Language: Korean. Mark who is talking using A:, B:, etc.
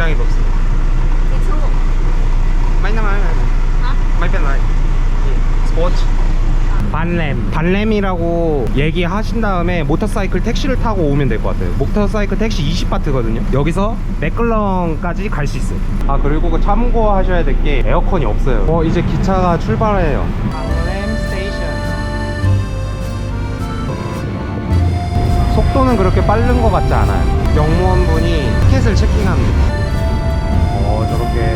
A: 굉장히 높습니다. 많이 남아요. 많이 뺐나요? 스포츠. 반램이라고 얘기하신 다음에 모터사이클 택시를 타고 오면 될 것 같아요. 모터사이클 택시 20바트거든요. 여기서 맥글런까지 갈 수 있어요. 아, 그리고 그 참고하셔야 될 게 에어컨이 없어요. 이제 기차가 출발해요. 반램 스테이션. 속도는 그렇게 빠른 것 같지 않아요. 영무원분이 티켓을 체킹합니다. 저렇게